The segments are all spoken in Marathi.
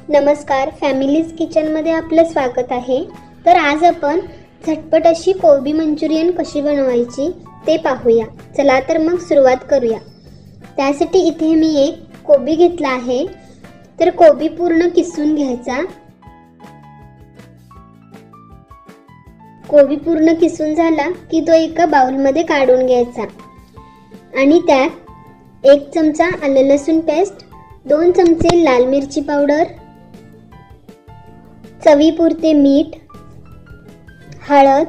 नमस्कार, फॅमिलीज किचनमध्ये आपलं स्वागत आहे। तर आज आपण झटपट अशी कोबी मंचुरियन कशी बनवायची ते पाहूया। चला तर मग सुरुवात करूया। त्यासाठी इथे मी एक कोबी घेतला आहे। तर कोबी पूर्ण किसून घ्यायचा। कोबी पूर्ण किसून झाला की तो एका बाउलमध्ये काढून घ्यायचा आणि त्यात 1 चमचा आलं लसूण पेस्ट, 2 चमचे लाल मिरची पावडर, चवीपुरते मीठ, हळद,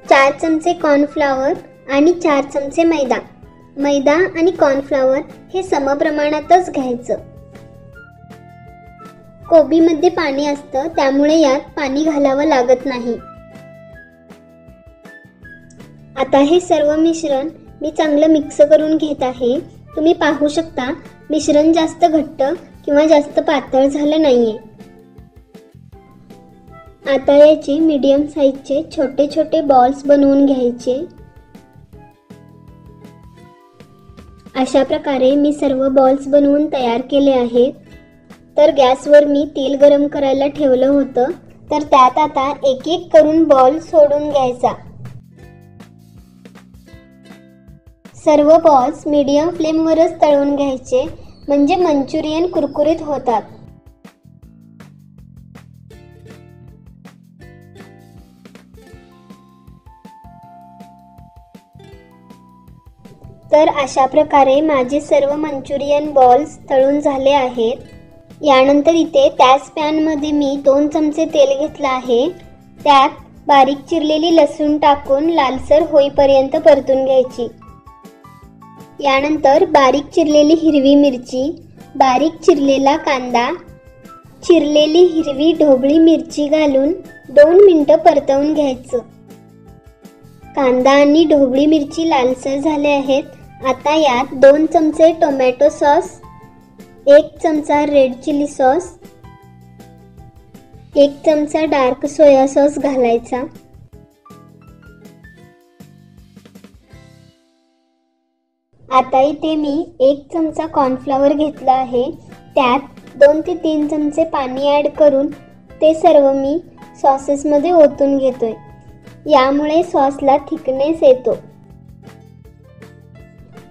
4 चमचे कॉर्नफ्लॉवर आणि 4 चमचे मैदा। मैदा आणि कॉर्नफ्लॉवर हे समप्रमाणातच घ्यायचं। कोबीमध्ये पाणी असतं त्यामुळे यात पाणी घालावं लागत नाही। आता हे सर्व मिश्रण मी चांगलं मिक्स करून घेत आहे। तुम्ही पाहू शकता मिश्रण जास्त घट्ट किंवा जास्त पातळ झालं नाहीये। आता याचे मीडियम साइजचे छोटे छोटे बॉल्स बनवून घ्यायचे। अशा प्रकारे मी सर्व बॉल्स बनवून तयार केले आहेत। तर गॅसवर मी तेल गरम करायला ठेवलं होतं। तर त्यात आता एक एक करून बॉल सोडून घ्यायचा। सर्व बॉल्स मीडियम फ्लेमवरच तळून घ्यायचे, म्हणजे मंचुरियन कुरकुरीत होतात। तर अशा प्रकारे माझे सर्व मंचुरियन बॉल्स तळून झाले आहेत। यानंतर इथे त्याच पॅनमध्ये मी 2 चमचे तेल घेतले आहे। त्यात बारीक चिरलेली लसूण टाकून लालसर होईपर्यंत परतून घ्यायची। यानंतर बारीक चिरलेली हिरवी मिरची, बारीक चिरलेला कांदा, चिरलेली हिरवी ढोबळी मिरची घालून 2 मिनिटं परतवून घ्यायचं। कांदा आणि ढोबळी मिरची लालसर झाले आहेत। आता यात 2 चमचे टोमॅटो सॉस, 1 चमचा रेड चिली सॉस, 1 चमचा डार्क सोया सॉस घालायचा। आता इथे मी 1 चमचा कॉर्नफ्लॉवर घेतला आहे। त्यात 2 ते 3 चमचे पाणी ॲड करून ते सर्व मी सॉसेसमध्ये ओतून घेतोय। यामुळे सॉसला थिकनेस येतो।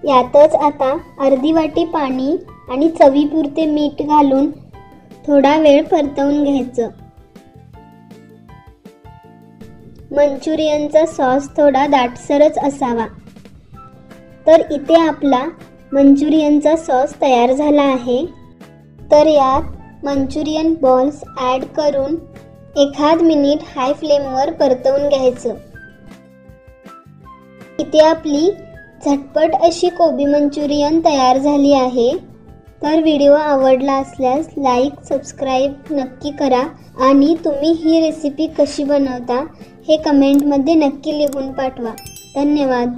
यातच आता अर्धी वाटी पाणी आणि चवीपुरते मीठ घालून थोडा वेळ परतवून घ्यायचं। मंचुरियनचा सॉस थोडा दाटसरच असावा। तर इथे आपला मंचुरियनचा सॉस तयार झाला आहे। तर यात मंचुरियन बॉल्स ॲड करून 1 मिनिट हाय फ्लेमवर परतवून घ्यायचं। इथे आपली झटपट अशी कोबी मंचुरियन तयार झाली आहे। तर व्हिडिओ आवडला असल्यास लाईक, सबस्क्राईब नक्की करा आणि तुम्ही ही रेसिपी कशी बनवता हे कमेंटमध्ये नक्की लिहून पाठवा। धन्यवाद।